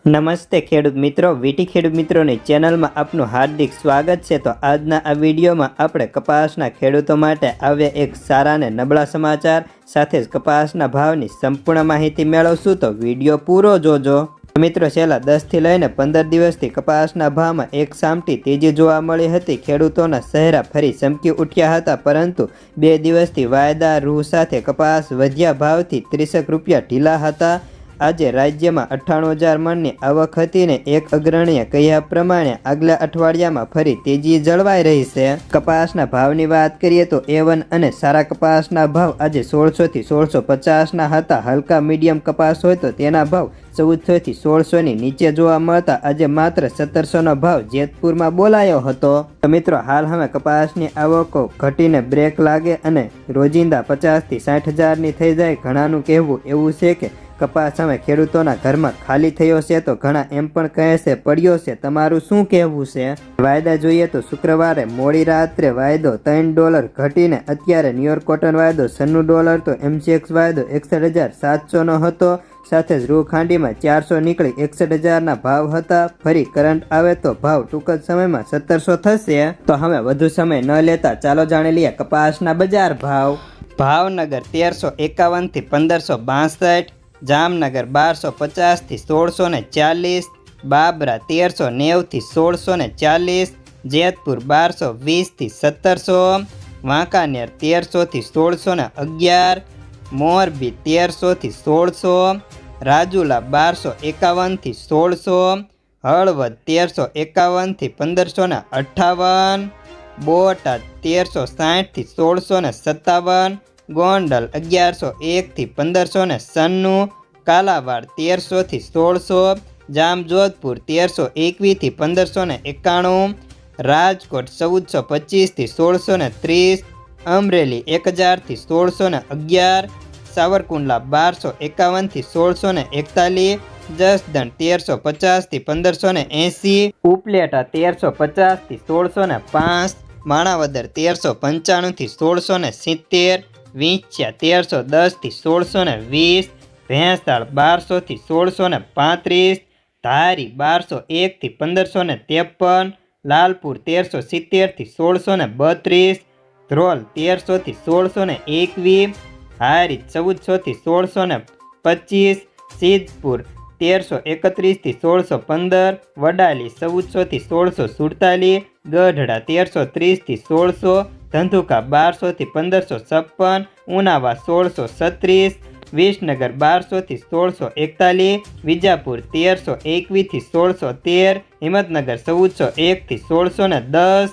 નમસ્તે ખેડૂત મિત્રો, વીટી ખેડૂત મિત્રોની ચેનલમાં આપનું હાર્દિક સ્વાગત છે। તો આજના આ વિડીયોમાં આપણે કપાસના ખેડૂતો માટે આવ્યા એક સારા ને નબળા સમાચાર સાથે જ કપાસના ભાવની સંપૂર્ણ માહિતી મેળવશું, તો વિડીયો પૂરો જોજો। મિત્રો, છેલ્લા 10 થી લઈને 15 દિવસથી કપાસના ભાવમાં એક સામટી તેજી જોવા મળી હતી। ખેડૂતોના ચહેરા ફરી ચમકી ઉઠ્યા હતા, પરંતુ 2 દિવસથી વાયદા રૂ સાથે કપાસ વધ્યા ભાવથી 30 રૂપિયા ઢીલા હતા। આજે રાજ્યમાં 98,000 મણની આવક હતી ને એક અગ્રણીએ કહ્યા પ્રમાણે આગલા અઠવાડિયામાં ફરી તેજી જળવાઈ રહી છે। કપાસના ભાવની વાત કરીએ તો A1 અને સારા કપાસના ભાવ આજે 1600 થી 1650 હતા। હલકા મીડિયમ કપાસ હોય તો તેના ભાવ 1400 થી 1600 ની નીચે જોવા મળતા આજે માત્ર 1700 નો ભાવ જેતપુરમાં બોલાયો હતો। તો મિત્રો, હાલ હવે કપાસની આવકો ઘટીને બ્રેક લાગે અને રોજિંદા 50 થી 60,000 ની થઈ જાય। ઘણાનું કહેવું એવું છે કે કપાસ હવે ખેડૂતોના ઘરમાં ખાલી થયો છે, તો ઘણા એમ પણ કહે છે પડ્યો છે। તમારું શું કહેવું છે? વાયદા જોઈએ તો શુક્રવારે મોડી રાત્રે વાયદો $3 ઘટીને અત્યારે ન્યુયોર્ક કોટન વાયદો $96, તો MCX વાયદો 61,700 નો હતો। સાથે જ રૂ ખાંડીમાં 400 નીકળી 61,000 ના ભાવ હતા। ફરી કરંટ આવે તો ભાવ ટૂંક જ સમયમાં 1700 થશે। તો હવે વધુ સમય ન લેતા ચાલો જાણી લઈએ કપાસના બજાર ભાવ। ભાવનગર 1351 થી 1562, જામનગર 1250 થી 1640, બાબરા 1390 થી 1640, જેતપુર 1220 થી 1700, વાંકાનેર 1300 થી 1611, મોરબી 1300 થી 1600, રાજુલા 1251 થી 1600, હળવદ 1351 થી 1558, બોટાદ 1360 થી 1657, ગોંડલ 1101 થી 1596, કાલાવાડ 1300 થી 1600, જામજોધપુર 1321 થી 1591, રાજકોટ 1425 થી 1630, અમરેલી 1000 થી 1611, સાવરકુંડલા 1251 થી 1641, જસદણ 1350 થી 1580, ઉપલેટા 1350 થી 1605, માણાવદર 1395 થી 1670, વિંછિયા 1310 થી 1620, ભેંસાળ 1200 થી 1635, ધારી 1201 થી 1553, લાલપુર 1370 થી 1632, ધ્રોલ 1300 થી 1621, હારીજ 1400 થી 1625, સિદ્ધપુર 1331 થી 1615, વડાલી 1400 થી 1647, ગઢડા 1330 થી 1600, ધંધુકા 1200 થી 1556, ઉનાવા 1636, વિસનગર 1200 થી 1641, વિજાપુર 1321 થી 1613, હિંમતનગર 1401 થી 1610,